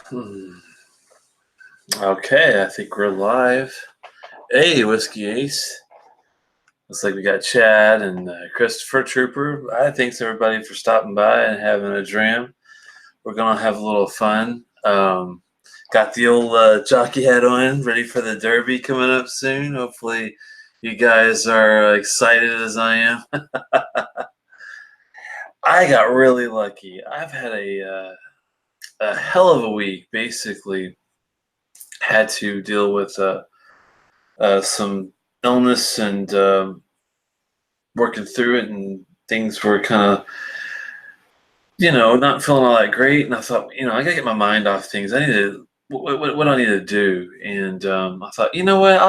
Hmm. Okay, I think we're live. Hey, Whiskey Ace. Looks like we got Chad and Christopher Trooper. Thanks everybody for stopping by and having a dram. We're gonna have a little fun. Got the old jockey hat on, ready for the Derby coming up soon. Hopefully, you guys are excited as I am. I got really lucky. I've had a hell of a week. Basically, had to deal with some illness and working through it, and things were kind of, not feeling all that great. And I thought, I gotta get my mind off things. I need to, what do I need to do? And I thought, you know what,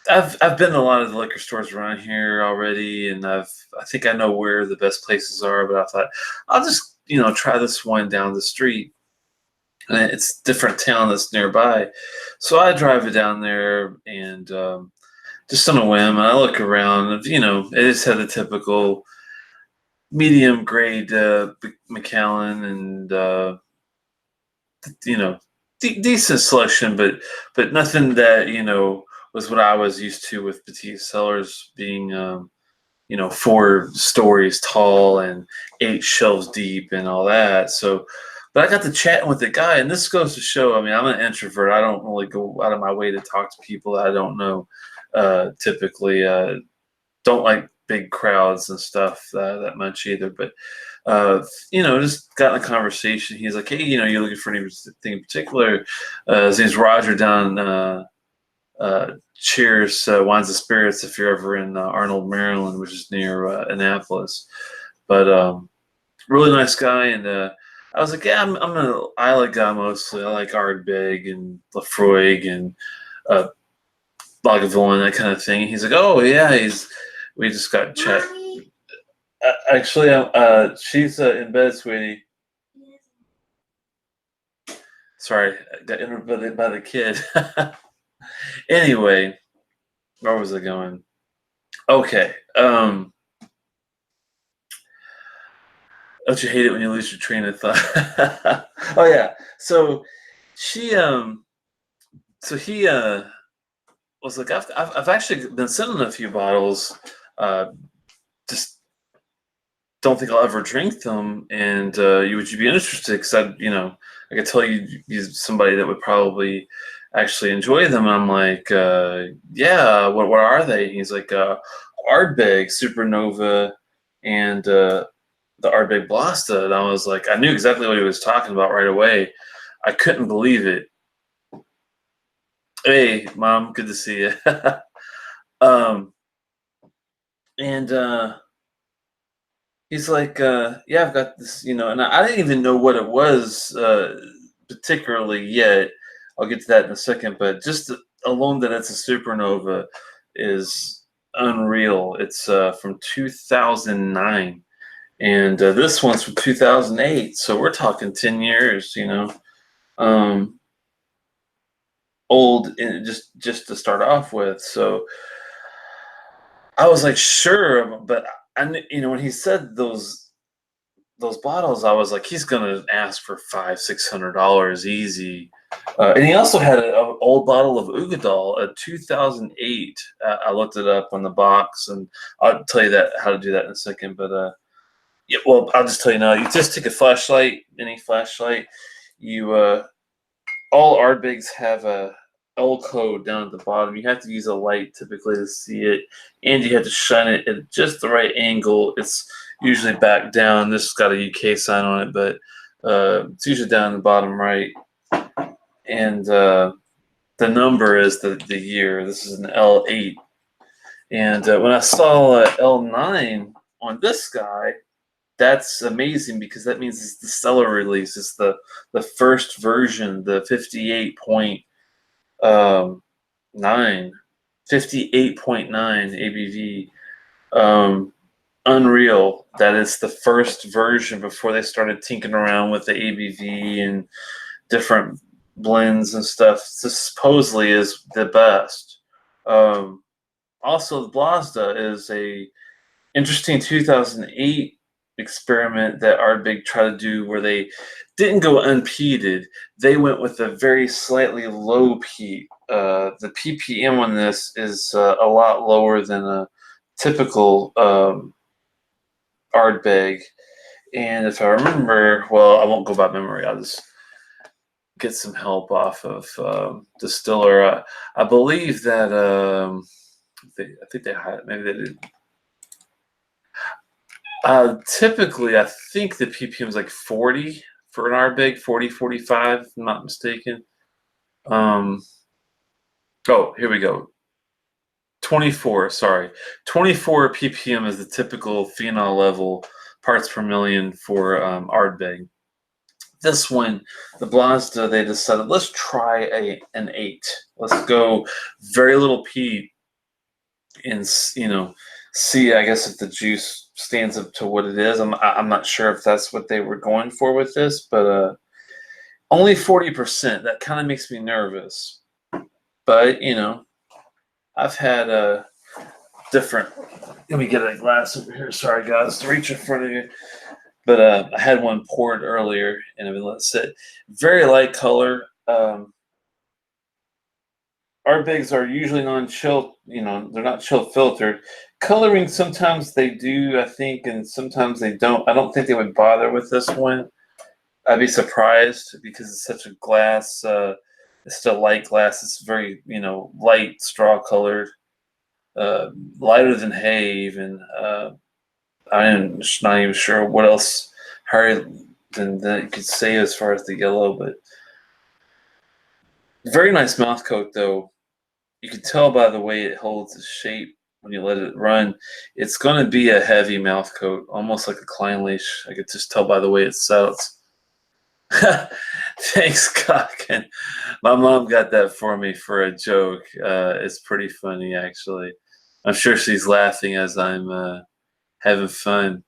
I've been to a lot of the liquor stores around here already, and I think I know where the best places are. But I thought I'll just, try this one down the street. And it's a different town that's nearby, so I drive it down there, and just on a whim, and I look around. It just had the typical medium grade Macallan, and you know, decent selection, but nothing that was what I was used to with petite cellars being 4 stories tall and 8 shelves deep and all that. So, but I got to chatting with the guy, and this goes to show. I mean, I'm an introvert. I don't really go out of my way to talk to people that I don't know. Typically, don't like big crowds and stuff that much either. But just got in a conversation. He's like, "Hey, you're looking for anything in particular?" His name's Roger down. Cheers, Wines and Spirits, if you're ever in Arnold, Maryland, which is near Annapolis. But really nice guy, and I was like, yeah, I'm an Isla guy mostly. I like Ardbeg and Lafroig and Lagavulin, that kind of thing. And he's like, oh yeah, we just got chat. Actually, she's in bed, sweetie. Sorry, I got interrupted by the kid. Anyway, where was I going? Okay. Don't you hate it when you lose your train of thought? Oh yeah. So she so he was like, I've actually been sending a few bottles. Just don't think I'll ever drink them. And would you be interested? Because I could tell you're somebody that would probably actually enjoy them. And I'm like, yeah. What are they? He's like, Ardbeg, Supernova, and the Ardbeg Blasda. And I was like, I knew exactly what he was talking about right away. I couldn't believe it. Hey, Mom, good to see you. um, and he's like, yeah, I've got this, and I didn't even know what it was particularly yet. I'll get to that in a second, but just alone that it's a Supernova is unreal. It's from 2009, and this one's from 2008, so we're talking 10 years, um, old, just to start off with. So I was like, sure, but when he said those bottles, I was like, he's gonna ask for $500-600 easy. And he also had an old bottle of Ugadal, a 2008. I looked it up on the box, and I'll tell you that how to do that in a second. But yeah, well, I'll just tell you now. You just take a flashlight, any flashlight. You all Ardbegs have a L code down at the bottom. You have to use a light typically to see it, and you have to shine it at just the right angle. It's usually back down. This has got a UK sign on it, but it's usually down in the bottom right. And the number is the year. This is an L8. And when I saw L9 on this guy, that's amazing because that means it's the cellar release. It's the first version, the 58.9 ABV. Unreal that it's the first version before they started tinkering around with the ABV and different blends and stuff. This supposedly is the best. Also, the Blasda is a interesting 2008 experiment that Ardbeg tried to do where they didn't go unpeated. They went with a very slightly low peat. The ppm on this is a lot lower than a typical Ardbeg. And if I remember, well, I won't go by memory. I'll just get some help off of distiller. I believe that I think they had, maybe they did. Typically, I think the ppm is like 40 for an Ardbeg, 40, 45, if I'm not mistaken. Oh, here we go. 24, sorry. 24 ppm is the typical phenol level, parts per million for Ardbeg. This one, the Blasda, they decided, let's try an 8. Let's go very little peat and, see, I guess, if the juice stands up to what it is. I'm not sure if that's what they were going for with this, but only 40%. That kind of makes me nervous. But, I've had different. Let me get a glass over here. Sorry, guys, to reach in front of you. But I had one poured earlier, and I've been let it sit. Very light color. Ardbegs are usually non-chill. They're not chill filtered. Coloring, sometimes they do, I think, and sometimes they don't. I don't think they would bother with this one. I'd be surprised because it's such a glass. It's still light glass. It's very, light straw colored, lighter than hay even. I'm not even sure what else higher than that you could say as far as the yellow, but very nice mouth coat though. You can tell by the way it holds its shape when you let it run. It's going to be a heavy mouth coat, almost like a Klein leash. I could just tell by the way it sounds. Thanks, Cocken. My mom got that for me for a joke. It's pretty funny, actually. I'm sure she's laughing as I'm having fun.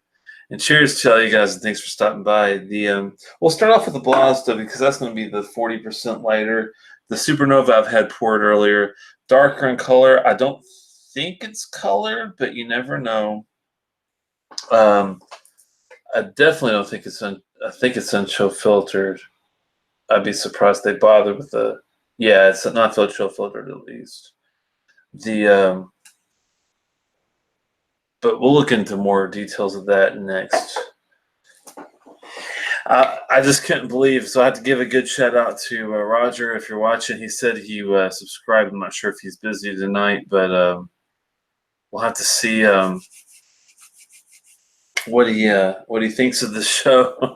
And cheers to all you guys, and thanks for stopping by. We'll start off with the Blasda because that's going to be the 40% lighter. The Supernova I've had poured earlier, darker in color. I don't think it's colored, but you never know. I definitely don't think it's I think it's unchill filtered. I'd be surprised they bother with the. Yeah, it's not chill filtered at least. But we'll look into more details of that next. I just couldn't believe, so I have to give a good shout out to Roger. If you're watching, he said he subscribed. I'm not sure if he's busy tonight, but we'll have to see what he thinks of the show.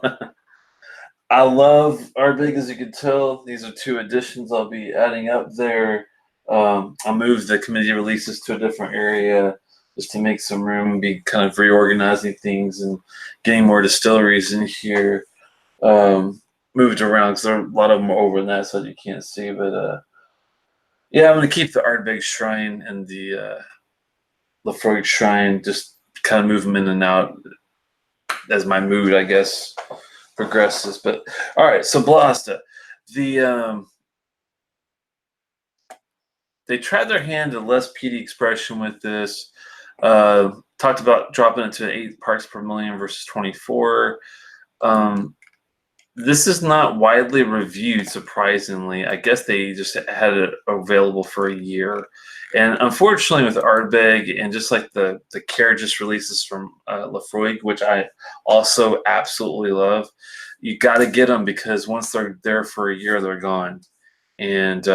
I love Ardbeg, as you can tell. These are 2 editions I'll be adding up there. I moved the committee releases to a different area just to make some room, be kind of reorganizing things and getting more distilleries in here. Moved around because there are a lot of them over in that side you can't see. But yeah, I'm going to keep the Ardbeg Shrine and the Lafroig Shrine, just kind of move them in and out as my mood, I guess, progresses. But all right, so Blasda, they tried their hand at less peaty expression with this. Talked about dropping it to 8 parts per million versus 24. This is not widely reviewed, surprisingly. I guess they just had it available for a year. And unfortunately with Ardbeg, and just like the Carriages releases from Lafroig, which I also absolutely love, you got to get them because once they're there for a year, they're gone. And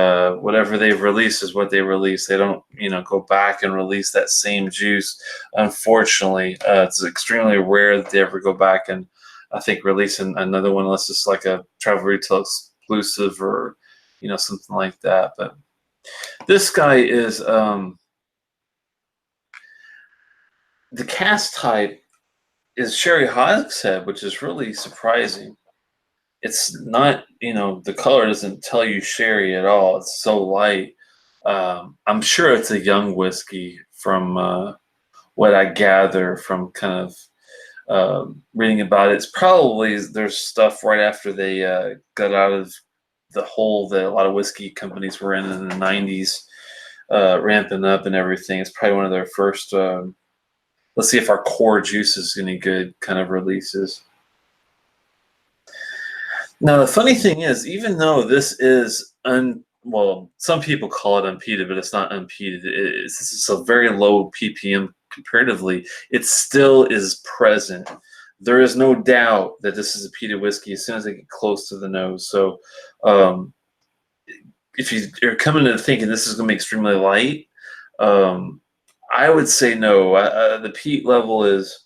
whatever they've released is what they release. They don't, go back and release that same juice. Unfortunately, it's extremely rare that they ever go back and I think releasing another one unless it's like a travel retail exclusive or something like that. But this guy is the cast type is Sherry Hogshead, which is really surprising. It's not, the color doesn't tell you sherry at all. It's so light. I'm sure it's a young whiskey from what I gather from kind of reading about it. It's probably, there's stuff right after they got out of the hole that a lot of whiskey companies were in the 90s, ramping up and everything. It's probably one of their first Let's see if our core juice is any good kind of releases. Now, the funny thing is, even though this is well, some people call it unpeated, but it's not unpeated. It's a very low ppm comparatively. It still is present. There is no doubt that this is a peated whiskey as soon as I get close to the nose. So, if you're coming in thinking this is going to be extremely light, I would say no. The peat level is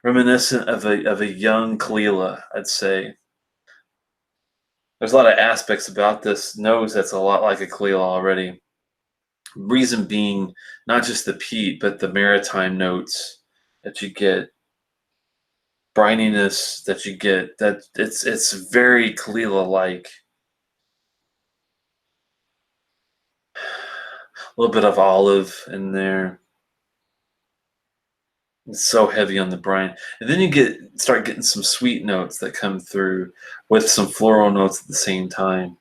reminiscent of a young Kalila, I'd say. There's a lot of aspects about this nose that's a lot like a Kalila already. Reason being, not just the peat, but the maritime notes that you get, brininess that you get. That it's very Kalila-like. A little bit of olive in there. It's so heavy on the brine, and then you start getting some sweet notes that come through with some floral notes at the same time.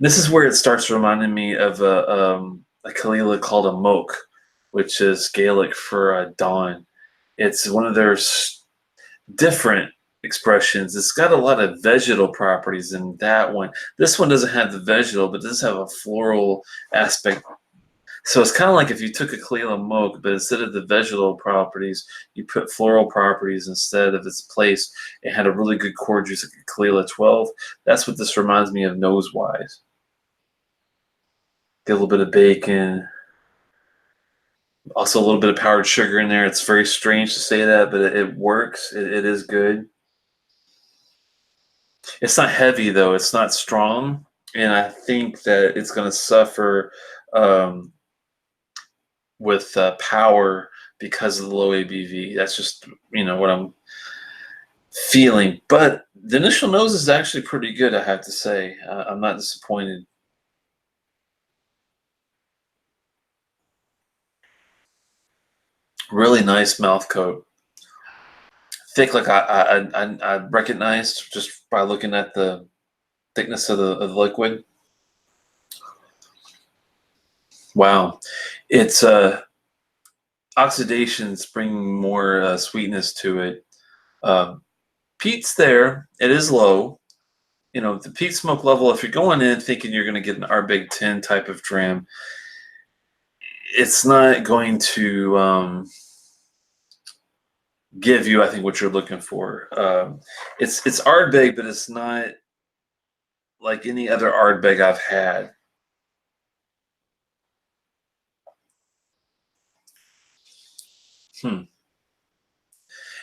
This is where it starts reminding me of a Kalila called a moke, which is Gaelic for dawn. It's one of their different expressions. It's got a lot of vegetal properties in that one. This one doesn't have the vegetal, but does have a floral aspect. So it's kind of like if you took a Kalila moke, but instead of the vegetal properties, you put floral properties instead of its place. It had a really good core juice, like a Kalila 12. That's what this reminds me of nose-wise. Get a little bit of bacon. Also a little bit of powdered sugar in there. It's very strange to say that, but it works. It is good. It's not heavy, though. It's not strong. And I think that it's going to suffer with power because of the low ABV. That's just, what I'm feeling. But the initial nose is actually pretty good, I have to say. I'm not disappointed. Really nice mouth coat. Thick, like I recognized just by looking at the thickness of the liquid. Wow. It's oxidation's bringing more sweetness to it. Peat's there. It is low. The peat smoke level, if you're going in thinking you're going to get an Ardbeg 10 type of dram, it's not going to give you, I think, what you're looking for. It's Ardbeg, but it's not like any other Ardbeg I've had.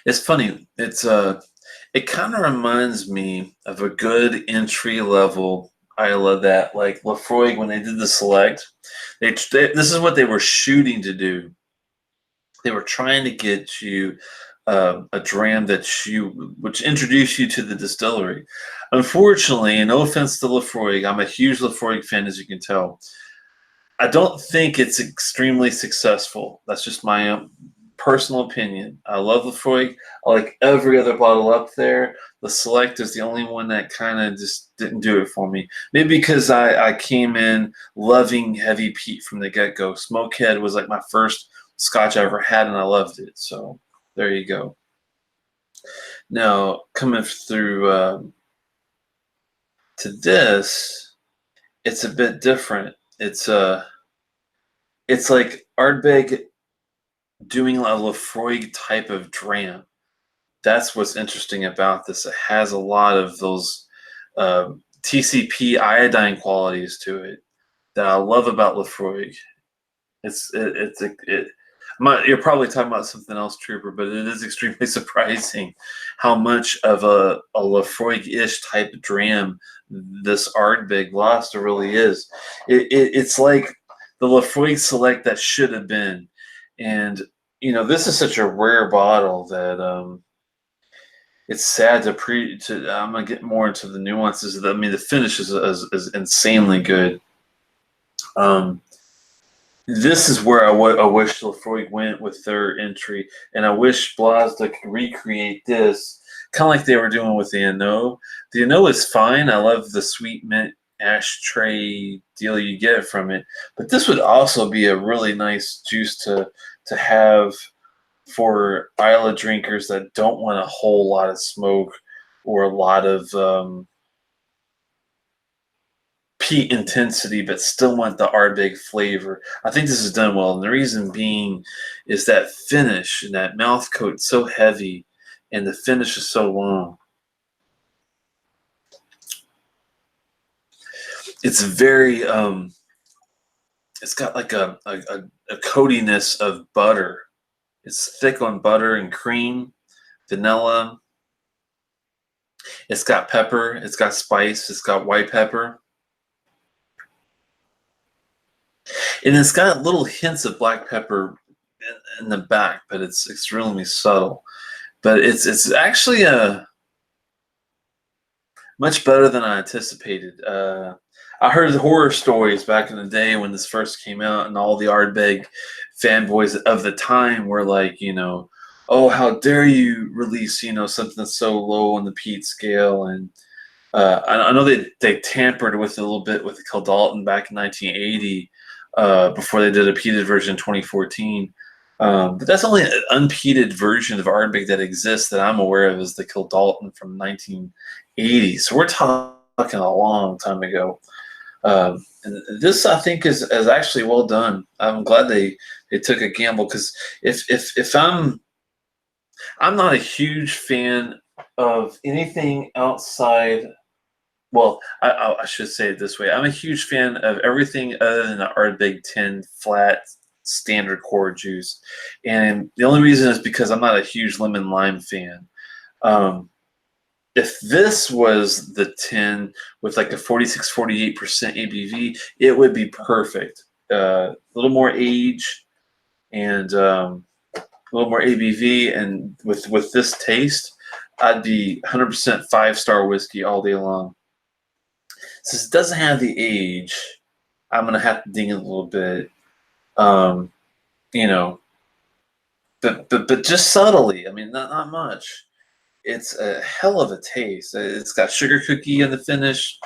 It's funny. It kind of reminds me of a good entry level Isla that, like Laphroaig, when they did the select, this is what they were shooting to do. They were trying to get you a dram which introduced you to the distillery. Unfortunately, and no offense to Laphroaig, I'm a huge Laphroaig fan, as you can tell. I don't think it's extremely successful. That's just my personal opinion. I love Laphroaig. I like every other bottle up there. The Select is the only one that kind of just didn't do it for me. Maybe because I came in loving heavy peat from the get-go. Smokehead was like my first Scotch I ever had, and I loved it. So there you go. Now, coming through to this, it's a bit different. It's like Ardbeg doing a Laphroaig type of dram. That's what's interesting about this. It has a lot of those TCP iodine qualities to it that I love about Laphroaig. You're probably talking about something else, Trooper, but it is extremely surprising how much of a Laphroaig-ish type dram this Ardbeg Blasda really is. It's like the Laphroaig Select that should have been. And, this is such a rare bottle that it's sad I'm going to get more into the nuances. The finish is insanely good. This is where I wish Laphroaig went with their entry, and I wish Blasda could recreate this, kind of like they were doing with the Anneau. The Anneau is fine. I love the sweet mint ashtray deal you get from it, but this would also be a really nice juice to to have for Isla drinkers that don't want a whole lot of smoke or a lot of peat intensity, but still want the Ardbeg flavor. I think this is done well, and the reason being is that finish and that mouth coat so heavy, and the finish is so long. It's very it's got like a coatiness of butter. It's thick on butter and cream, vanilla. It's got pepper. It's got spice. It's got white pepper. And it's got little hints of black pepper in the back, but it's extremely subtle. But it's actually much better than I anticipated. I heard horror stories back in the day when this first came out, and all the Ardbeg fanboys of the time were like, oh, how dare you release, something so low on the peat scale. And I know they tampered with it a little bit with the Kildalton back in 1980 before they did a peated version in 2014. But that's only an unpeated version of Ardbeg that exists that I'm aware of, is the Kildalton from 1980. So we're talking a long time ago. And this, I think, is actually well done. I'm glad they took a gamble, because if I'm not a huge fan of anything outside. Well, I should say it this way. I'm a huge fan of everything other than the Ardbeg 10 flat standard core juice. And the only reason is because I'm not a huge lemon lime fan. If this was the 10 with like a 46, 48% ABV, it would be perfect. A little more age and a little more ABV, and with this taste, I'd be 100% 5-star whiskey all day long. Since it doesn't have the age, I'm gonna have to ding it a little bit, you know, but just subtly. I mean, not much. It's a hell of a taste. It's got sugar cookie in the finish.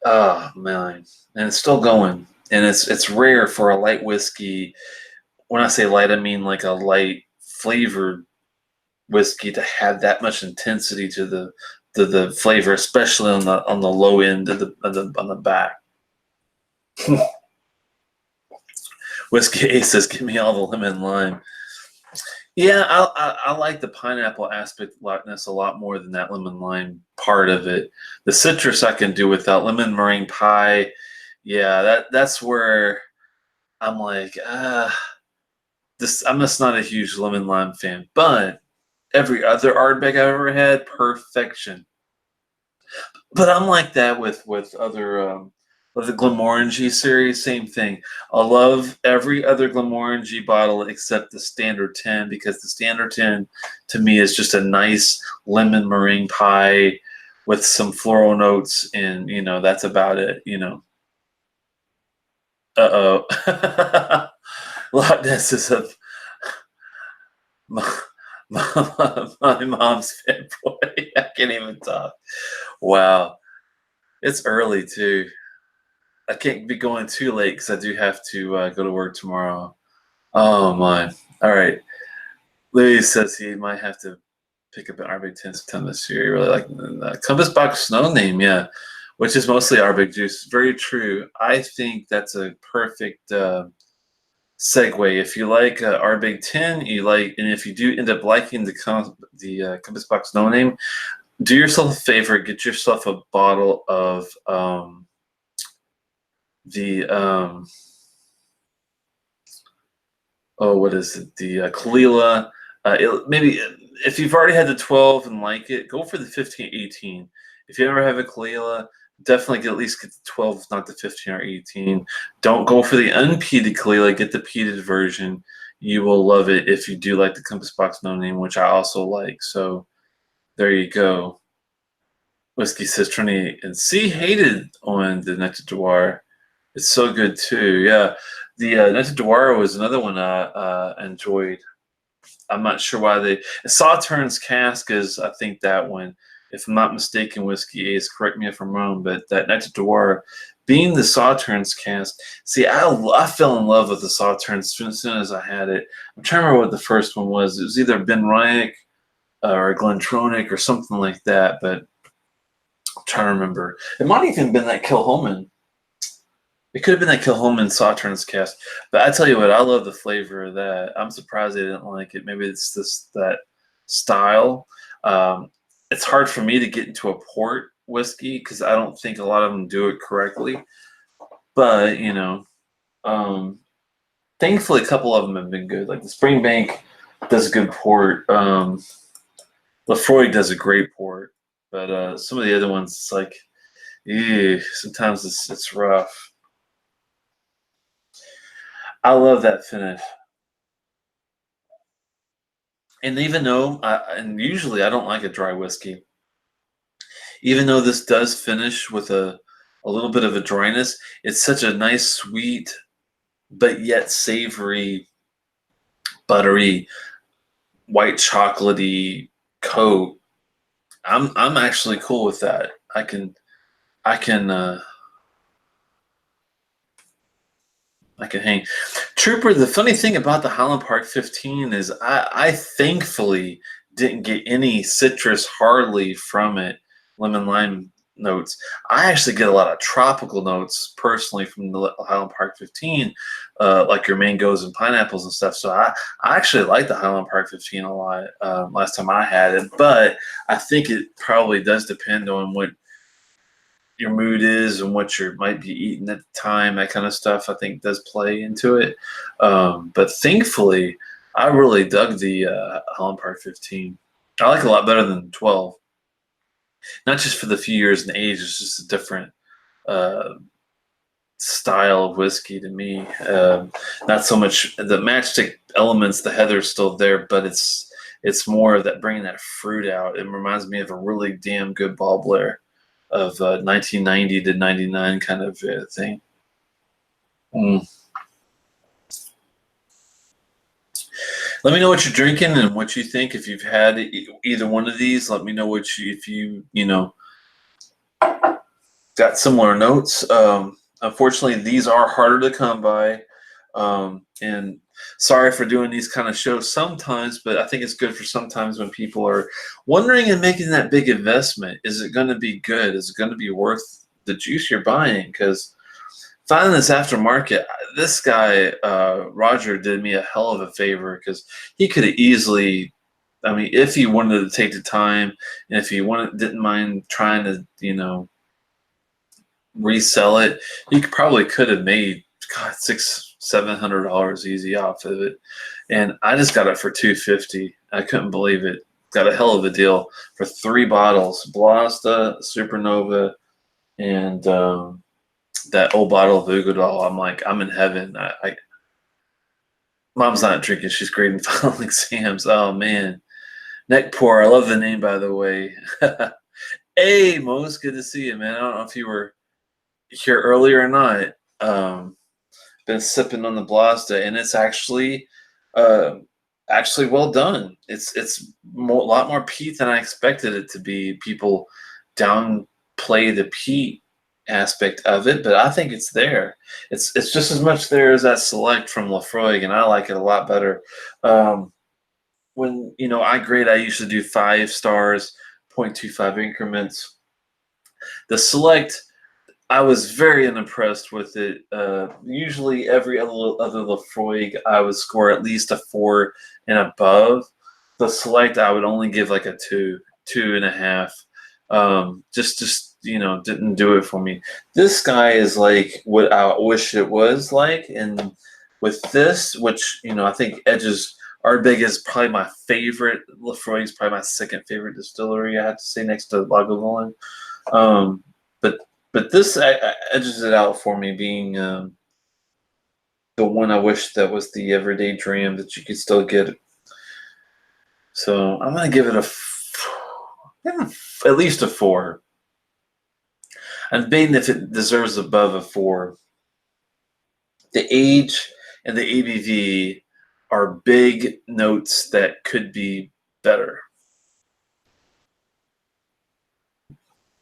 Oh man, and it's still going. And it's rare for a light whiskey. When I say light, I mean like a light flavored whiskey to have that much intensity to the flavor, especially on the low end of on the back. Whiskey Aces, give me all the lemon lime. Yeah, I like the pineapple aspect lightness a lot more than that lemon lime part of it. The citrus I can do without. Lemon meringue pie, yeah, that's where I'm like, this. I'm just not a huge lemon lime fan. But every other Ardbeg I've ever had, perfection. But I'm like that with other with the Glenmorangie series, same thing. I love every other Glenmorangie bottle except the Standard 10, because the Standard 10 to me is just a nice lemon meringue pie with some floral notes, and that's about it. Loch Ness is my, my mom's fanboy. I can't even talk. Wow, it's early too. I can't be going too late because I do have to go to work tomorrow. Oh my! All right. Louis says he might have to pick up an Ardbeg 10 sometime this year. He really like the Compass Box Snow Name, yeah, which is mostly Ardbeg juice. Very true. I think that's a perfect segue. If you like Ardbeg 10, and if you do end up liking the Compass Box Snow Name, do yourself a favor. Get yourself a bottle of the what is it? The Kalila. Maybe if you've already had the 12 and like it, go for the 15, 18. If you ever have a Kalila, definitely at least get the 12, not the 15 or 18. Don't go for the unpeated Kalila. Get the peated version. You will love it if you do like the Compass Box No Name, which I also like. So there you go. Whiskey says Trinity, and C hated on the Nectar Dwar. It's so good too. Yeah, the Nectar Dwar was another one I enjoyed. I'm not sure why they. Sautern's Cask is, I think, that one. If I'm not mistaken, Whiskey Ace. Correct me if I'm wrong, but that Nectar Dwar being the Sauternes cast. See, I fell in love with the Sauternes as soon as I had it. I'm trying to remember what the first one was. It was either Ben Ryack or Glentronic or something like that, but I'm trying to remember. It might have even been that Kilhoman. It could have been that Kilhoman Sauternes cast. But I tell you what, I love the flavor of that. I'm surprised they didn't like it. Maybe it's that style. It's hard for me to get into a port whiskey because I don't think a lot of them do it correctly. But thankfully, a couple of them have been good. Like the Springbank does a good port. Lafroig does a great port, but some of the other ones, it's like, sometimes it's rough. I love that finish. And even though, and usually I don't like a dry whiskey, even though this does finish with a little bit of a dryness, it's such a nice, sweet, but yet savory, buttery, white chocolatey coat. I'm actually cool with that. I can I can hang. Trooper, the funny thing about the Highland Park 15 is I thankfully didn't get any citrus hardly from it, lemon lime notes. I actually get a lot of tropical notes personally from the Highland Park 15, like your mangoes and pineapples and stuff. So I actually like the Highland Park 15 a lot last time I had it, but I think it probably does depend on what your mood is and what you might be eating at the time, that kind of stuff, I think does play into it. But thankfully, I really dug the Holland Park 15. I like it a lot better than 12. Not just for the few years and age, it's just a different uh, style of whiskey to me. Not so much the matchstick elements, the heather's still there, but it's more of that bringing that fruit out. It reminds me of a really damn good Ball Blair of 1990 to 99 kind of thing. Mm. Let me know what you're drinking and what you think. If you've had either one of these, let me know if you got similar notes. Unfortunately, these are harder to come by. And sorry for doing these kind of shows sometimes, but I think it's good for sometimes when people are wondering and making that big investment. Is it going to be good? Is it going to be worth the juice you're buying? Because finding this aftermarket, this guy, Roger, did me a hell of a favor because he could have easily, I mean, if he wanted to take the time and if he didn't mind trying to, resell it, he probably could have made $600-700 easy off of it, and I just got it for $250. I couldn't believe it. Got a hell of a deal for 3 bottles: Blasda, Supernova, and that old bottle of Ugadal. I'm like, I'm in heaven. Mom's not drinking; she's grading final exams. Oh man, neck pour. I love the name, by the way. Hey, Mo, it's good to see you, man. I don't know if you were here earlier or not. Been sipping on the Blasda, and it's uh, actually well done. It's a lot more peat than I expected it to be. People downplay the peat aspect of it, but I think it's there. It's just as much there as that Select from Lafroig, and I like it a lot better. When I grade, I usually do 5 stars, 0.25 increments. The Select, I was very unimpressed with it. Usually, every other Lafroig, I would score at least a 4 and above. The Select, I would only give like a 2, 2.5. Just didn't do it for me. This guy is like what I wish it was like, and with this, which I think edges. Ardbeg is probably my favorite. Lafroig is probably my second favorite distillery. I have to say, next to Lagavulin. But this edges it out for me, being the one I wish that was the everyday dream that you could still get. So I'm gonna give it at least a 4. I'm debating if it deserves above a 4. The age and the ABV are big notes that could be better.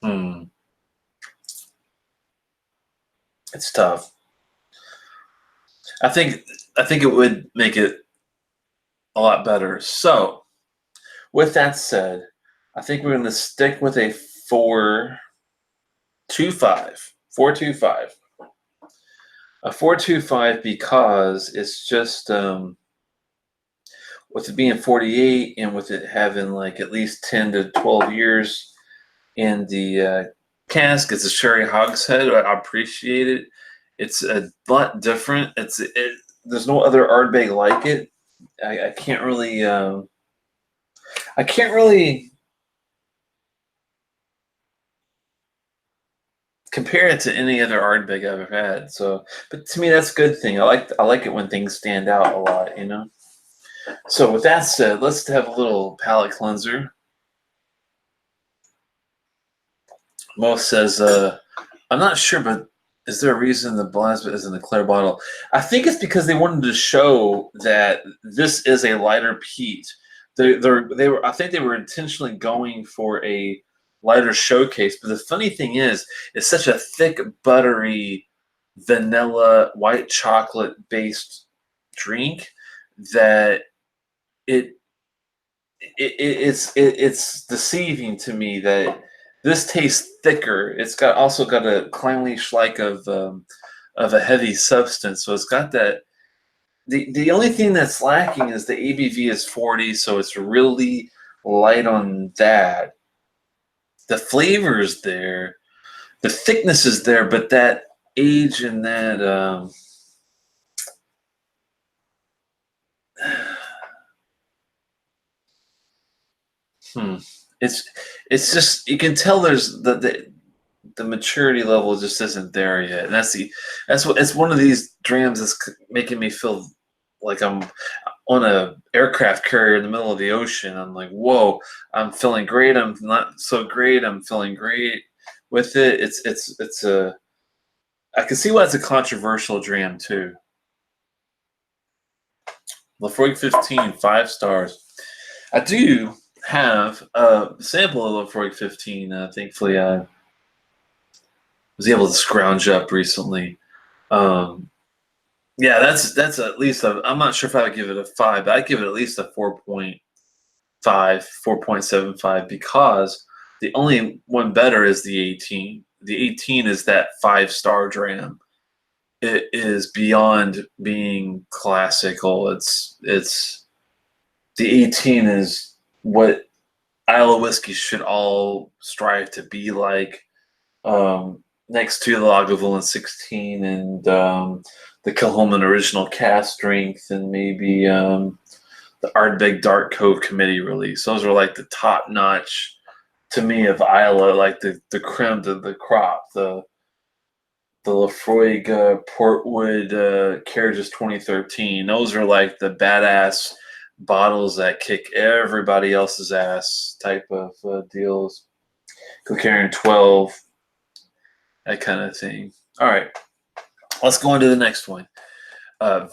Hmm. It's tough. I think it would make it a lot better. So, with that said, I think we're going to stick with a 4.25. 4.25. A 4.25 because it's just with it being 48 and with it having like at least 10 to 12 years in the cask. It's a sherry hogshead. I appreciate it. It's a lot different. There's no other Ardbeg like it. I can't really compare it to any other Ardbeg I've ever had. So, but to me, that's a good thing. I like it when things stand out a lot, you know. So, with that said, let's have a little palate cleanser. Mo says, I'm not sure, but is there a reason the Blasda is in the clear bottle? I think it's because they wanted to show that this is a lighter peat. They were I think they were intentionally going for a lighter showcase. But the funny thing is, it's such a thick, buttery, vanilla, white chocolate based drink that it's deceiving to me that this tastes thicker. It's also got a clangy like of a heavy substance. So it's got that. The only thing that's lacking is the ABV is 40, so it's really light on that. The flavor is there, the thickness is there, but that age and that hmm, it's just you can tell there's the maturity level just isn't there yet, and that's what it's one of these drams that's making me feel like I'm on a aircraft carrier in the middle of the ocean. I'm like, whoa, I'm feeling great. I'm not so great. I'm feeling great with it. It's a I can see why it's a controversial dram too. Lafroig 15, 5 stars. I do have a sample of Lafroig 15. Thankfully, I was able to scrounge up recently. Yeah, that's at least I'm not sure if I would give it a 5, but I'd give it at least a 4.5, 4.75 because the only one better is the 18. The 18 is that 5-star dram. It is beyond being classical. It's the 18 is what Isle whiskey should all strive to be like. Next to the Lagavulin 16 and the Kilchoman Original Cast Strength and maybe the Ardbeg Dark Cove Committee release. Those are like the top notch to me of Isla, like the creme de the crop, the Lafroig Portwood Carriages 2013. Those are like the badass bottles that kick everybody else's ass type of deals. Kilcarran 12, that kind of thing. All right, let's go on to the next one.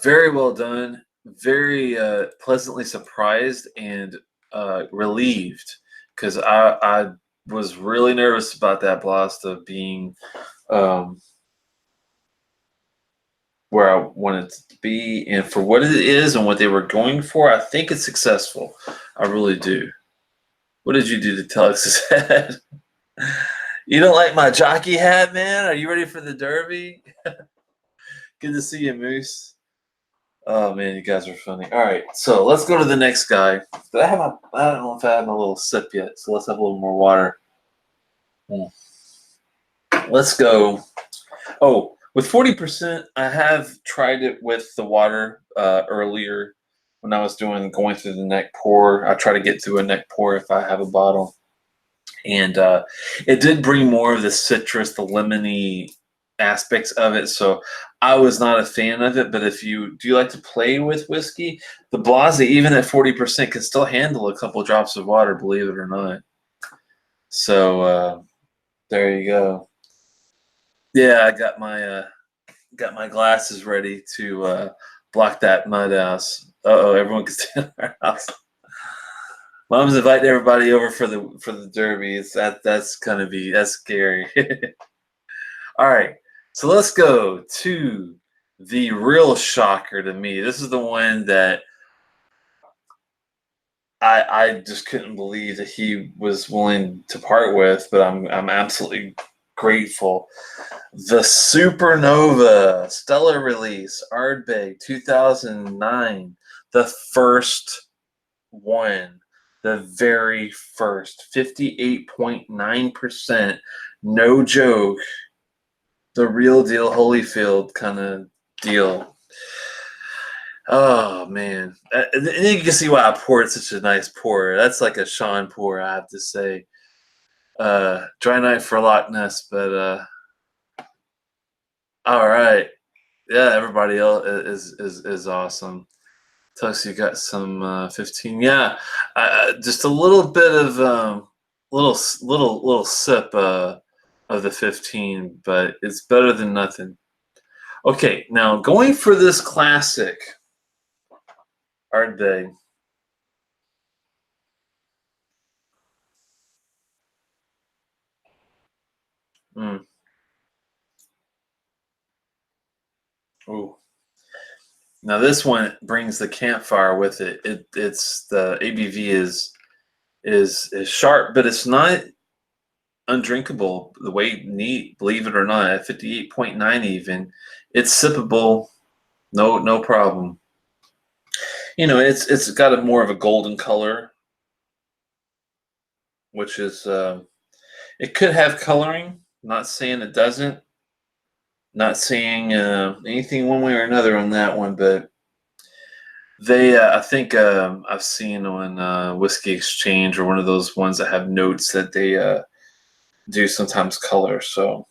Very well done. Very pleasantly surprised and relieved because I was really nervous about that Blasda being where I wanted it to be, and for what it is and what they were going for, I think it's successful. I really do. What did you do to Telex's head? You don't like my jockey hat, man? Are you ready for the Derby? Good to see you, Moose. Oh man, you guys are funny. All right, so let's go to the next guy. I don't know if I have my little sip yet, so let's have a little more water. Let's go. Oh, with 40%, I have tried it with the water earlier when I was going through the neck pour. I try to get through a neck pour if I have a bottle. And it did bring more of the citrus, the lemony aspects of it. So I was not a fan of it. But if you do like to play with whiskey, the Blasda, even at 40%, can still handle a couple drops of water, believe it or not. So there you go. Yeah, I got my glasses ready to block that mud house. Everyone can stay in our house. Mom's inviting everybody over for the Derby. That's scary. All right. So let's go to the real shocker to me. This is the one that I just couldn't believe that he was willing to part with, but I'm absolutely grateful. The Supernova Stellar Release Ardbeg 2009, the first one, the very first, 58.9%, no joke, the real deal Holyfield kind of deal. Oh man, and you can see why I poured such a nice pour. That's like a Sean pour, I have to say. Dry night for Loch Ness, but all right, yeah, everybody else is awesome. Tux, you got some 15, yeah, just a little bit of little sip of the 15, but it's better than nothing. Okay, now going for this classic Ardbeg. Mm. Ooh. Now this one brings the campfire with it. It's the ABV is sharp, but it's not undrinkable the way neat. Believe it or not, at 58.9 even, it's sippable. No problem. You know, it's got a more of a golden color, which is it could have coloring. Not saying it doesn't. Not saying anything one way or another on that one, but they, I think I've seen on Whiskey Exchange or one of those ones that have notes that they do sometimes color. So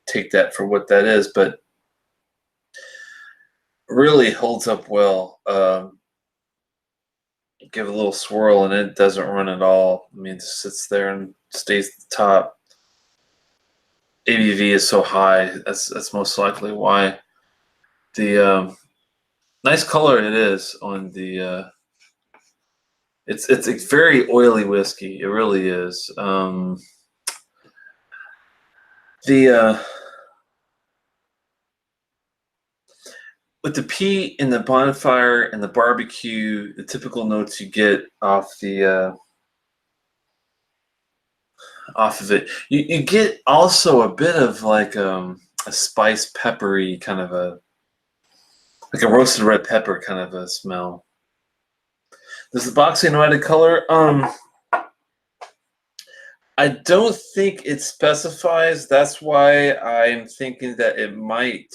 take that for what that is, but really holds up well. Give a little swirl and it doesn't run at all. I mean, it sits there and stays at the top. ABV is so high. That's most likely why. The nice color it is on the. It's a very oily whiskey. It really is. The with the peat and the bonfire and the barbecue, the typical notes you get off of it, you get also a bit of like a spice peppery kind of a like a roasted red pepper kind of a smell. Does the boxing know how to color? I don't think it specifies. That's why I'm thinking that it might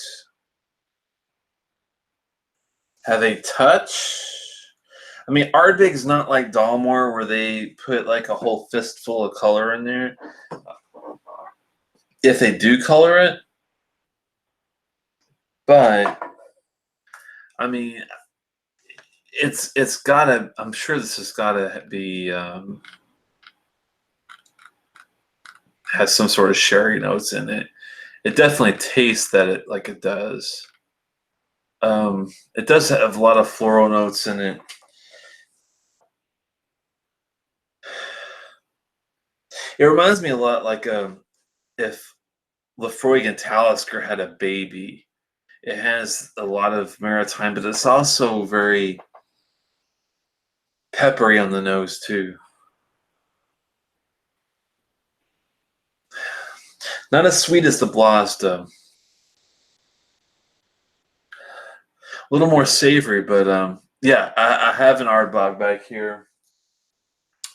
have a touch. I mean, Ardbeg's not like Dalmore where they put like a whole fistful of color in there. If they do color it, but I mean, it's gotta. I'm sure this has gotta be has some sort of sherry notes in it. It definitely tastes that it like it does. It does have a lot of floral notes in it. It reminds me a lot like if Lefroy and Talisker had a baby. It has a lot of maritime, but it's also very peppery on the nose too. Not as sweet as the Blasda. A little more savory, but yeah, I have an Ardbeg back here.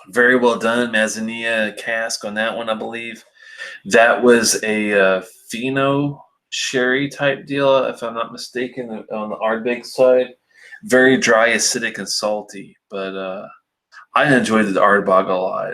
Very well done, Mazzania cask on that one, I believe. That was a Fino sherry type deal, if I'm not mistaken, on the Ardbeg side. Very dry, acidic, and salty, but I enjoyed the Ardbeg a lot.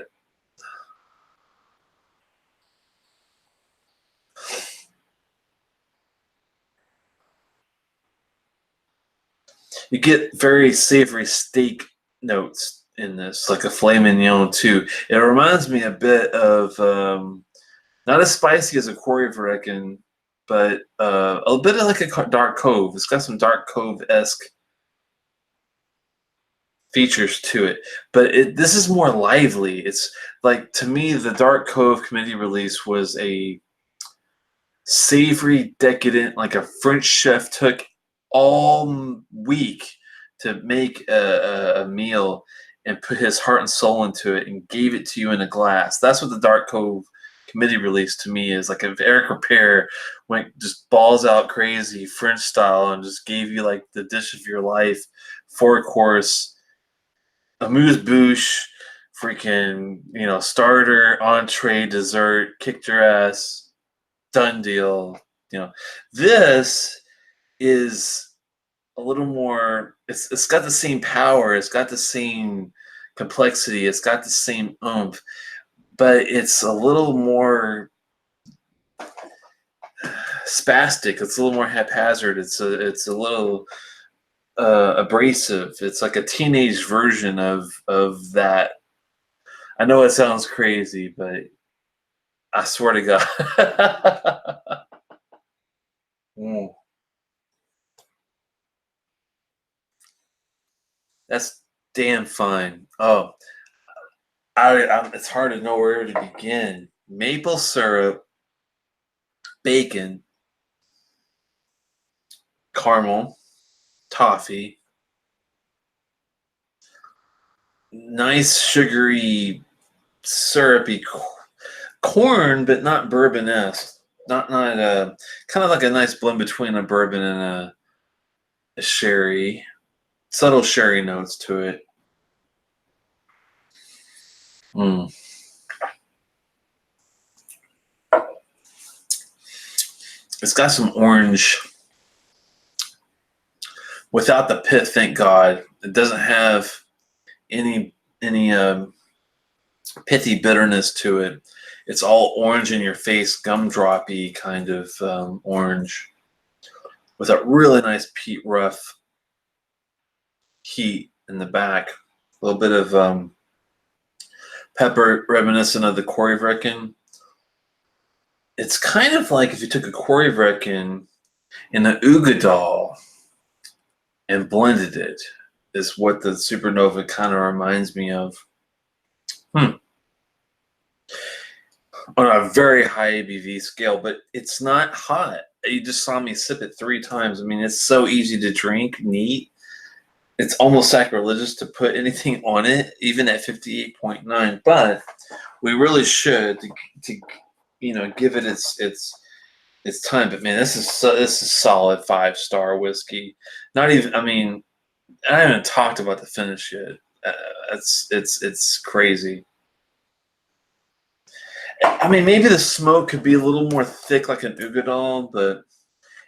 You get very savory steak notes in this, like a filet mignon too. It reminds me a bit of not as spicy as a Quarry Vrecken, but a bit of like a Dark Cove. It's got some Dark Cove-esque features to it, but this is more lively. It's like, to me, the Dark Cove committee release was a savory, decadent, like a French chef took all week to make a meal and put his heart and soul into it and gave it to you in a glass. That's what the Dark Cove committee release to me is. Like if Eric Repair went just balls out crazy French style and just gave you like the dish of your life, 4 course, amuse bouche, freaking, starter, entree, dessert, kicked your ass, done deal. This is a little more. It's got the same power. It's got the same complexity. It's got the same oomph, but it's a little more spastic. It's a little more haphazard. It's a little abrasive. It's like a teenage version of that. I know it sounds crazy, but I swear to God. Mm. That's damn fine. Oh, it's hard to know where to begin. Maple syrup, bacon, caramel, toffee, nice sugary, syrupy corn, but not bourbon-esque. Not kind of like a nice blend between a bourbon and a sherry. Subtle sherry notes to it. Mm. It's got some orange without the pith, thank God. It doesn't have any pithy bitterness to it. It's all orange in your face, gumdroppy kind of orange with a really nice peat rough heat in the back. A little bit of pepper reminiscent of the Korevrekken. It's kind of like if you took a Korevrekken and an Ugadal and blended it, is what the Supernova kind of reminds me of. On a very high ABV scale, but it's not hot. You just saw me sip it 3 times. I mean, it's so easy to drink, neat. It's almost sacrilegious to put anything on it, even at 58.9. But we really should to give it its time. But man, this is solid 5-star whiskey. Not even. I mean, I haven't talked about the finish yet. It's crazy. I mean, maybe the smoke could be a little more thick, like an Ugadal, but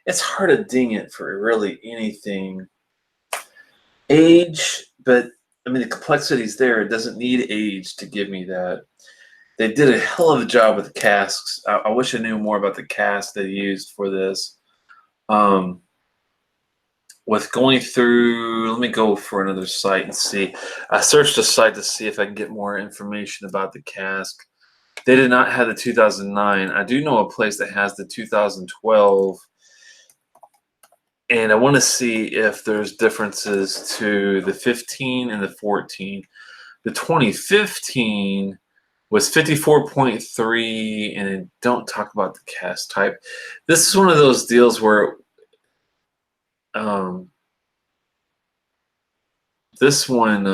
it's hard to ding it for really anything. Age, but I mean, the complexity's there. It doesn't need age to give me that. They did a hell of a job with the casks. I wish I knew more about the cask they used for this. With going through, let me go for another site and see. I searched a site to see if I can get more information about the cask. They did not have the 2009. I do know a place that has the 2012. And I want to see if there's differences to the 15 and the 14. The 2015 was 54.3, and they don't talk about the cask type. This is one of those deals where this one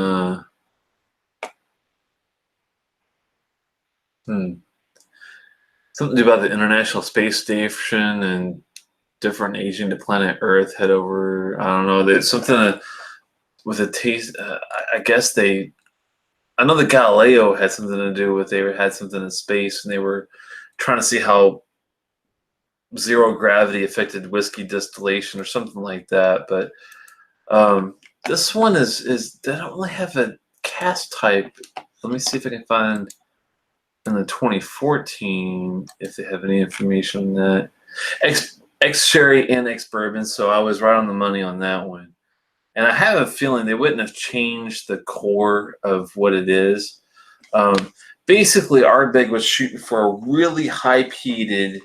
something to do about the International Space Station and different aging to planet Earth head over. I don't know. There's something with a taste. I guess I know the Galileo had something to do with. They had something in space, and they were trying to see how zero gravity affected whiskey distillation or something like that. But this one is they don't really have a cask type. Let me see if I can find in the 2014 if they have any information on that. Ex-sherry and ex-bourbon, so I was right on the money on that one. And I have a feeling they wouldn't have changed the core of what it is. Basically, Ardbeg was shooting for a really high-peated.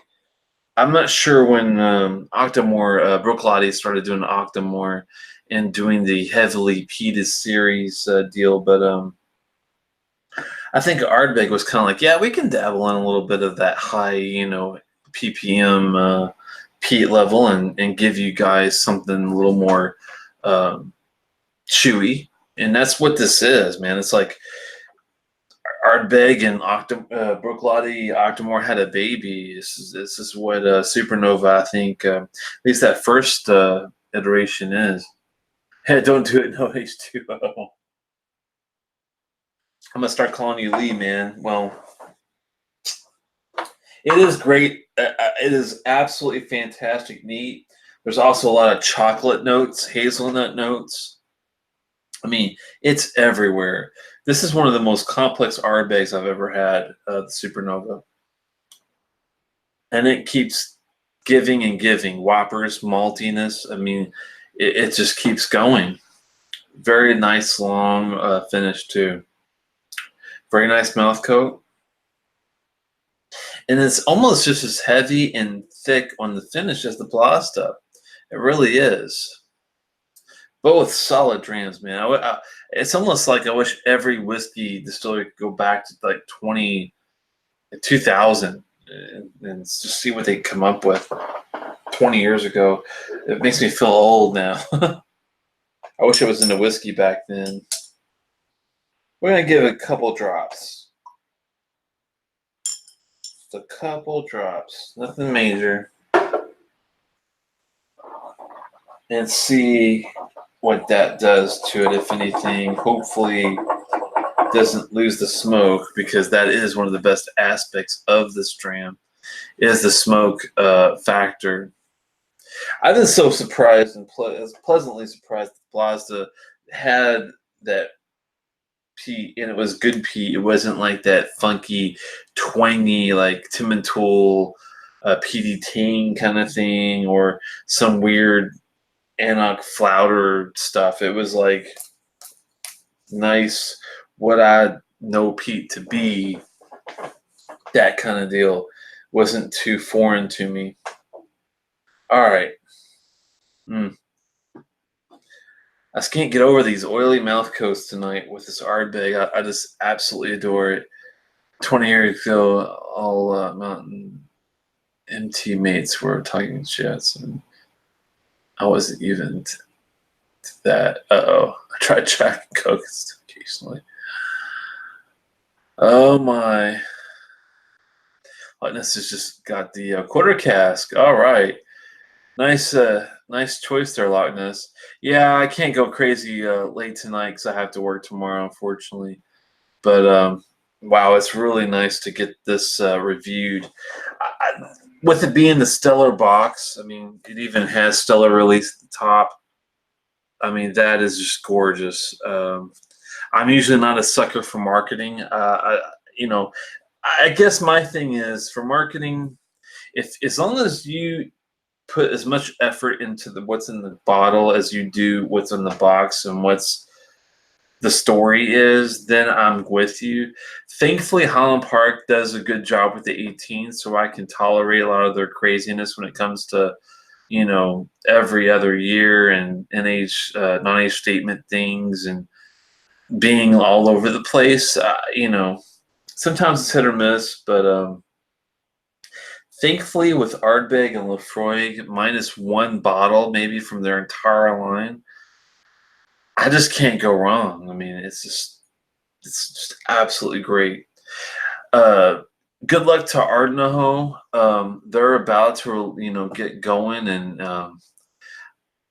I'm not sure when Octomore, Bruichladdich started doing Octomore and doing the heavily peated series deal, but I think Ardbeg was kind of like, yeah, we can dabble in a little bit of that high, ppm peat level and give you guys something a little more chewy. And that's what this is, man. It's like Ardbeg and Brooklady Octomore had a baby. This is what Supernova, I think, at least that first iteration is. Hey, don't do it, no H2O. I'm gonna start calling you Lee, man. Well, it is great. It is absolutely fantastic, neat. There's also a lot of chocolate notes, hazelnut notes. I mean, it's everywhere. This is one of the most complex Ardbegs I've ever had, the Supernova. And it keeps giving and giving. Whoppers, maltiness. I mean, it just keeps going. Very nice, long finish, too. Very nice mouth coat. And it's almost just as heavy and thick on the finish as the Blasda. It really is. Both solid drams, man. It's almost like I wish every whiskey distillery could go back to like 2000 and just see what they come up with 20 years ago. It makes me feel old now. I wish I was into whiskey back then. We're going to give it a couple drops. Just a couple drops. Nothing major. And see what that does to it, if anything. Hopefully doesn't lose the smoke, because that is one of the best aspects of this dram, is the smoke factor. I've been so surprised and pleasantly surprised that Blasda had that peat, and it was good peat. It wasn't like that funky, twangy, like Tim and Tool peaty tang kind of thing, or some weird Annock flouter stuff. It was like nice, what I know peat to be, that kind of deal. Wasn't too foreign to me. All right. I just can't get over these oily mouth coats tonight with this Ardbeg. I just absolutely adore it. 20 years ago, all Mountain MT mates were talking shits, and I wasn't even to that. I tried Jack and Coke occasionally. Oh my. Lightness has just got the quarter cask. All right. Nice choice there, Loch Ness. Yeah, I can't go crazy late tonight because I have to work tomorrow, unfortunately. But wow, it's really nice to get this reviewed. With it being the Stellar box, I mean, it even has Stellar release at the top. I mean, that is just gorgeous. I'm usually not a sucker for marketing. I guess my thing is, for marketing, if as long as you put as much effort into what's in the bottle as you do what's in the box and what's the story is, then I'm with you. Thankfully, Highland Park does a good job with the 18, so I can tolerate a lot of their craziness when it comes to, every other year and NH, non-age statement things and being all over the place. Sometimes it's hit or miss, but thankfully, with Ardbeg and Laphroaig, minus one bottle maybe from their entire line, I just can't go wrong. I mean, it's just absolutely great. Good luck to Ardnaho. They're about to get going, and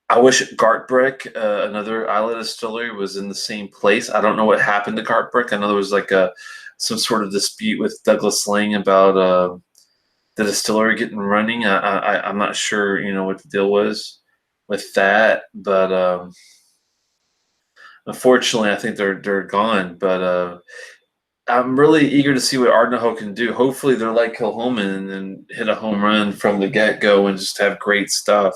I wish Gartbreck, another Islet distillery, was in the same place. I don't know what happened to Gartbreck. I know there was like some sort of dispute with Douglas Lang about the distillery getting running. I'm not sure, what the deal was with that, but unfortunately, I think they're gone. But I'm really eager to see what Ardnaho can do. Hopefully, they're like Kilhoman and hit a home run from the get-go and just have great stuff.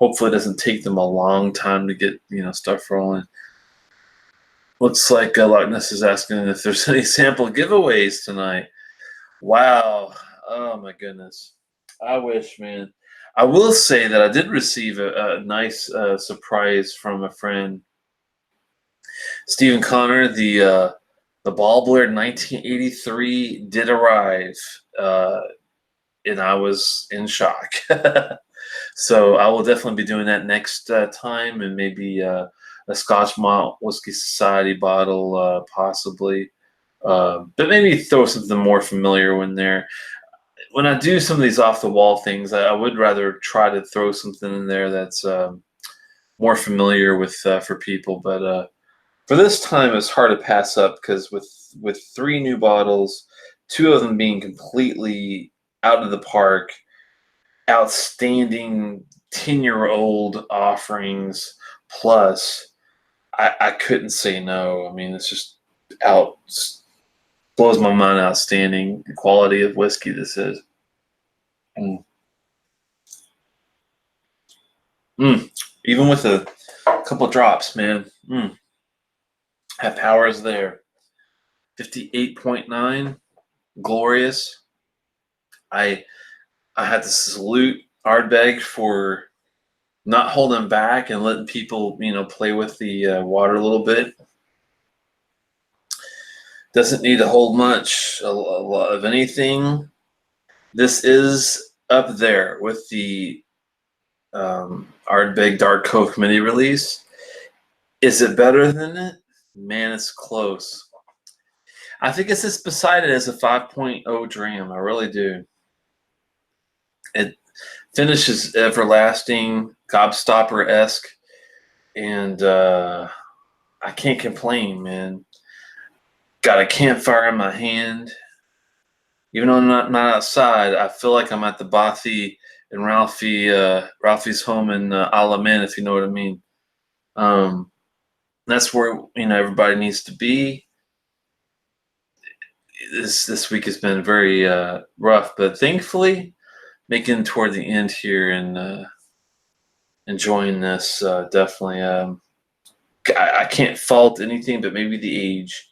Hopefully, it doesn't take them a long time to get stuff rolling. Looks like Loch Ness is asking if there's any sample giveaways tonight. Wow. Oh my goodness. I wish, man. I will say that I did receive a nice surprise from a friend. Stephen Connor, the Ball Blair 1983 did arrive. and I was in shock. So I will definitely be doing that next time, and maybe a Scotch Malt Whiskey Society bottle, possibly. But maybe throw something more familiar in there. When I do some of these off the wall things, I would rather try to throw something in there that's more familiar with for people. But for this time, it's hard to pass up because with three new bottles, two of them being completely out of the park, outstanding 10-year-old offerings, plus I couldn't say no. I mean, it's just out blows my mind. Outstanding quality of whiskey this is. Mm. Mm. Even with a couple drops, man. That power is there. 58.9, glorious. I I had to salute Ardbeg for not holding back and letting people, play with the water a little bit. Doesn't need to hold much, a lot of anything. This is up there with the Ardbeg Dark Cove Committee release. Is it better than it? Man, it's close. I think it's just beside it as a 5.0 dram. I really do. It finishes everlasting, gobstopper-esque, and I can't complain, man. Got a campfire in my hand. Even though I'm not outside, I feel like I'm at the Bothy and Ralphie's home in Alamein, if you know what I mean. That's where everybody needs to be. This week has been very rough, but thankfully making toward the end here and enjoying this definitely. I can't fault anything, but maybe the age.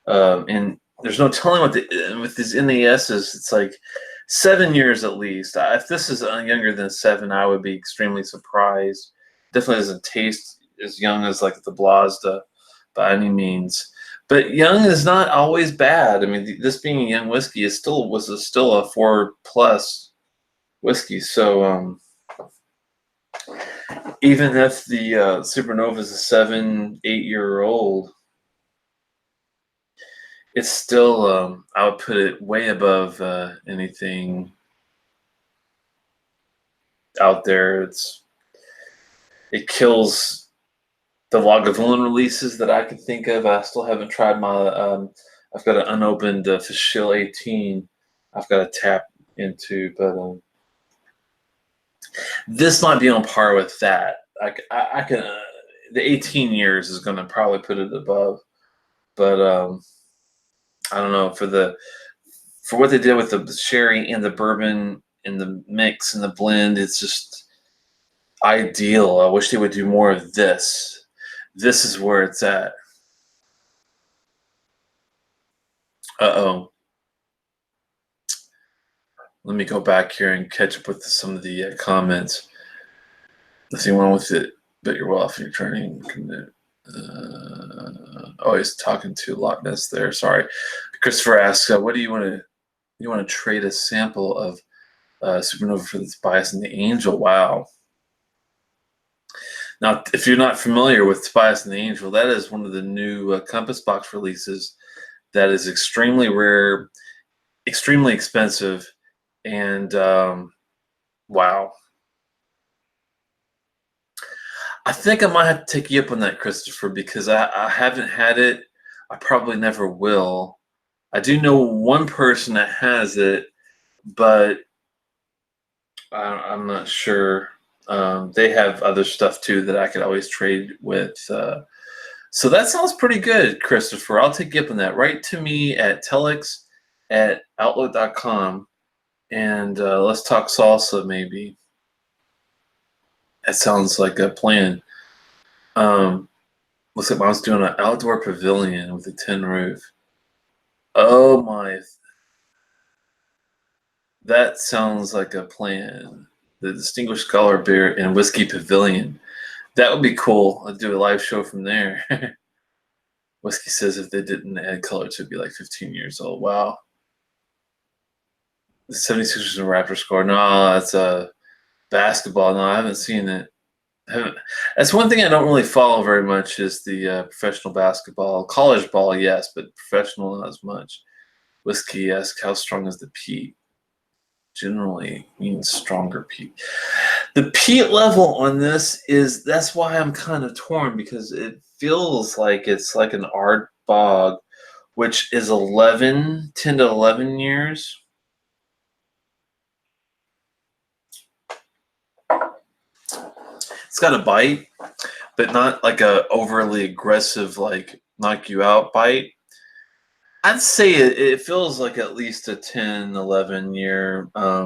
And there's no telling what with these NASs. It's like 7 years at least. If this is younger than 7, I would be extremely surprised. Definitely doesn't taste as young as like the Blasda by any means. But young is not always bad. I mean, this being a young whiskey was still a 4+ whiskey. So even if the Supernova is a 7-8 year old, it's still I would put it way above anything out there. It kills the Lagavulin releases that I can think of. I still haven't tried my. I've got an unopened Fischl 18. I've got to tap into, but this might be on par with that. I can. The 18 years is going to probably put it above, but I don't know for what they did with the sherry and the bourbon and the mix and the blend. It's just ideal. I wish they would do more of this. This is where it's at. Uh-oh. Let me go back here and catch up with some of the comments. Nothing wrong with it, but you're well off your training. Oh, he's talking to Loch Ness there. Sorry. Christopher asks, what do you want to? You want to trade a sample of Supernova for the Tobias and the Angel? Wow. Now, if you're not familiar with Tobias and the Angel, that is one of the new Compass Box releases that is extremely rare, extremely expensive, and wow. I think I might have to take you up on that, Christopher, because I haven't had it. I probably never will. I do know one person that has it, but I'm not sure. They have other stuff too that I could always trade with. So that sounds pretty good, Christopher. I'll take you up on that. Write to me at telex@outlook.com, and let's talk salsa maybe. That sounds like a plan. Looks like Mom's doing an outdoor pavilion with a tin roof. Oh my. That sounds like a plan. The Distinguished Scholar Beer and Whiskey Pavilion. That would be cool. I'd do a live show from there. Whiskey says if they didn't add color to it, it'd be like 15 years old. Wow. The 76ers and Raptors score. No, that's basketball. No, I haven't seen it. That's one thing I don't really follow very much is the professional basketball. College ball, yes, but professional not as much. Whiskey asks, how strong is the peat? Generally means stronger peat. The peat level on this that's why I'm kind of torn because it feels like it's like an Ardbeg, which is 10 to 11 years. It's got a bite, but not like a overly aggressive, like knock you out bite. I'd say it feels like at least a 10, 11 year. I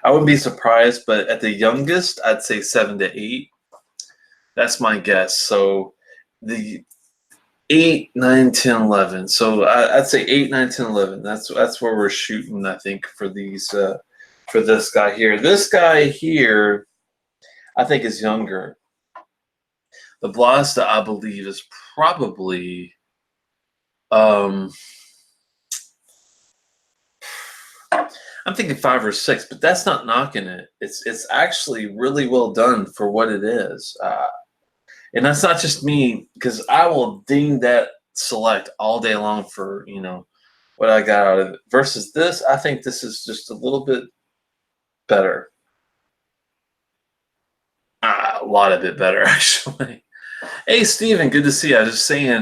wouldn't be surprised, but at the youngest, I'd say 7 to 8. That's my guess. So the 8, 9, 10, 11. So I'd say 8, 9, 10, 11. That's where we're shooting, I think, for these for this guy here. This guy here, I think, is younger. The Blasda, I believe, is probably I'm thinking 5 or 6, but that's not knocking it. It's actually really well done for what it is. And that's not just me, because I will ding that select all day long for, what I got out of it. Versus this, I think this is just a little bit better. A lot of bit better, actually. Hey, Steven, good to see you. I was just saying,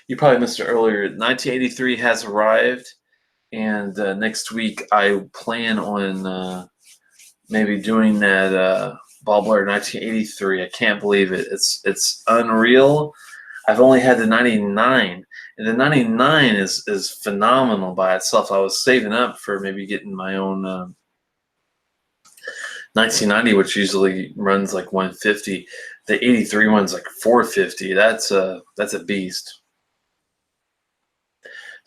you probably missed it earlier. 1983 has arrived, and next week I plan on maybe doing that Ball Blair 1983. I can't believe it. It's unreal. I've only had the 99, and the 99 is phenomenal by itself. I was saving up for maybe getting my own 1990, which usually runs like 150. The 83 one's like 450. That's a beast.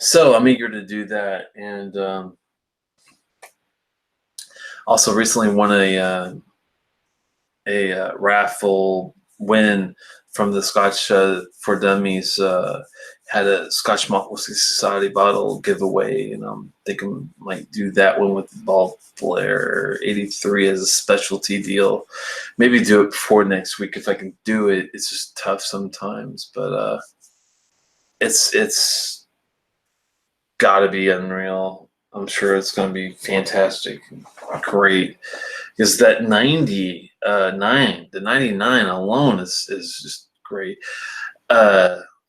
So I'm eager to do that, and also recently won a raffle win from the Scotch for Dummies. Had a Scotch Malt Whisky Society bottle giveaway, and I'm thinking might do that one with the Ball Blair 83 as a specialty deal. Maybe do it before next week if I can do it. It's just tough sometimes, but it's got to be unreal. I'm sure it's going to be fantastic, great. Because that 99, the 99 alone is just great.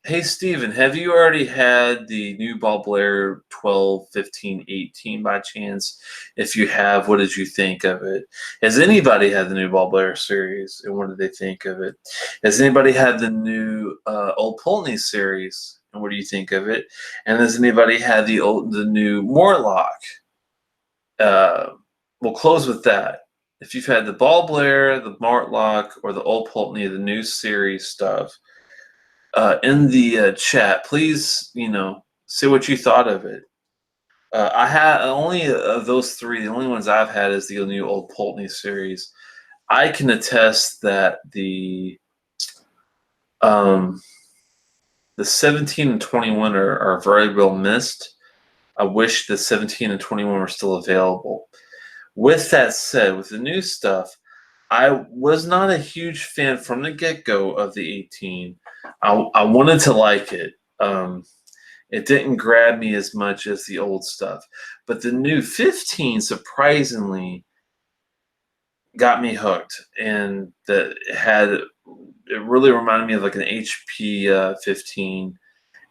Hey, Steven, have you already had the new Ball Blair 12, 15, 18 by chance? If you have, what did you think of it? Has anybody had the new Ball Blair series, and what did they think of it? Has anybody had the new Old Pulteney series, and what do you think of it? And has anybody had the new Morlock? We'll close with that. If you've had the Ball Blair, the Mortlock, or the Old Pulteney, the new series stuff, in the chat, please, say what you thought of it. I had only of those three. The only ones I've had is the new Old Pulteney series. I can attest that the 17 and 21 are very well missed. I wish the 17 and 21 were still available. With that said, with the new stuff, I was not a huge fan from the get-go of the 18. I wanted to like it. It didn't grab me as much as the old stuff. But the new 15, surprisingly, got me hooked. And it really reminded me of like an HP 15,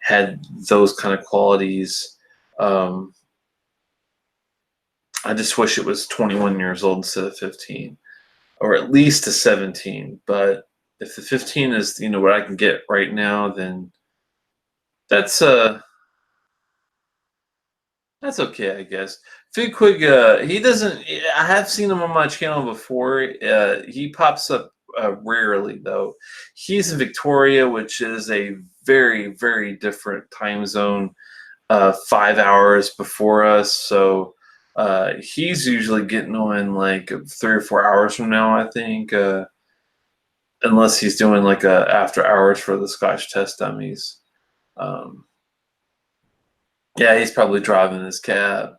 had those kind of qualities. I just wish it was 21 years old instead of 15, or at least a 17. But if the 15 is what I can get right now, then that's okay, I guess. Foodquig, he doesn't. I have seen him on my channel before. He pops up rarely though. He's in Victoria, which is a very, very different time zone. 5 hours before us, so he's usually getting on like 3 or 4 hours from now, I think, unless he's doing like a after hours for the Scotch test dummies. Yeah, he's probably driving his cab.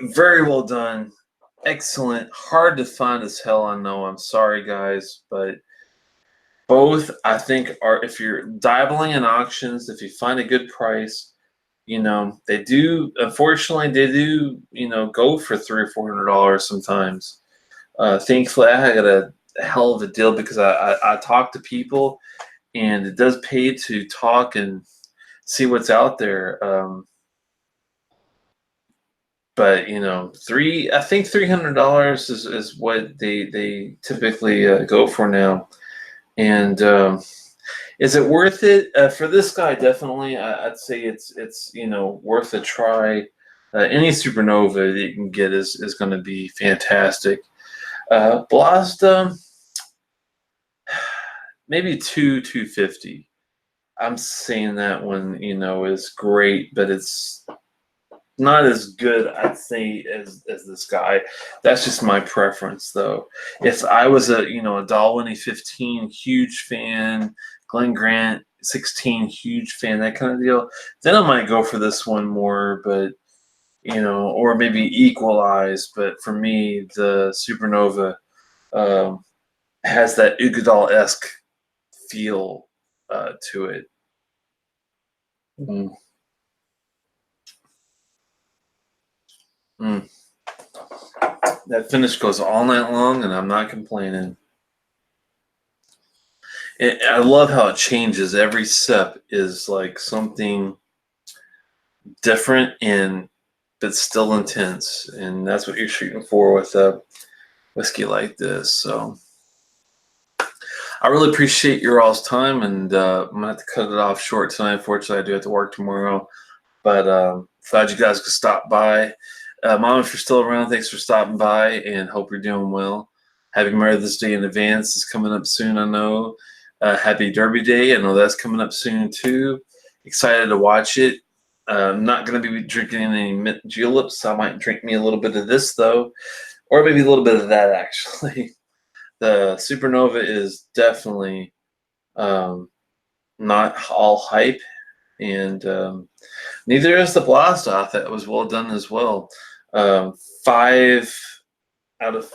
Very well done. Excellent. Hard to find as hell, I know. I'm sorry, guys, but both I think are, if you're dabbling in auctions, if you find a good price, they do. Unfortunately, they do. Go for $300 or $400 sometimes. Thankfully, I got a hell of a deal because I talk to people, and it does pay to talk and see what's out there. But I think $300 is what they typically go for now. And is it worth it for this guy? Definitely, I'd say it's worth a try. Any supernova that you can get is going to be fantastic. Blasda, maybe 250. I'm saying that one is great, but it's not as good, I'd say, as this guy. That's just my preference, though. If I was a Dalwhinnie 15 huge fan, Glenn Grant 16 huge fan, that kind of deal, then I might go for this one more. But or maybe Equalize. But for me, the Supernova um, has that Ugadal-esque feel to it. Mm. Mm. That finish goes all night long, and I'm not complaining. I love how it changes. Every sip is like something different and but still intense, and that's what you're shooting for with a whiskey like this. So I really appreciate your all's time, and I'm gonna have to cut it off short tonight. Unfortunately, I do have to work tomorrow, but glad you guys could stop by. Mom, if you're still around, thanks for stopping by, and hope you're doing well. Happy Mother's Day in advance is coming up soon, I know. Happy Derby Day, I know that's coming up soon too. Excited to watch it. I'm not going to be drinking any mint juleps. I might drink me a little bit of this though, or maybe a little bit of that actually. The Supernova is definitely um, not all hype, and neither is the Blast off. That was well done as well. 5 out of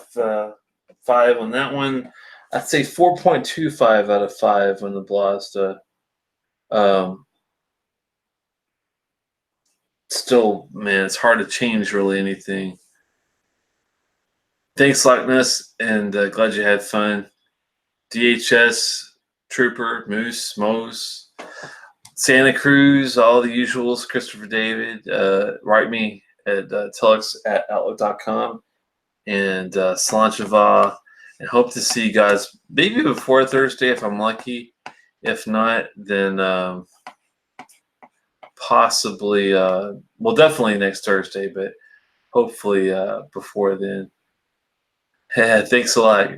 5 on that one. I'd say 4.25 out of 5 on the Blasta. Still, man, it's hard to change really anything. Thanks, Loch and glad you had fun. DHS, Trooper, Moose, Mose, Santa Cruz, all the usuals. Christopher David, write me at telex at outlook.com, and Slanchava, and hope to see you guys maybe before Thursday if I'm lucky. If not, then possibly, well, definitely next Thursday, but hopefully before then. Thanks a lot.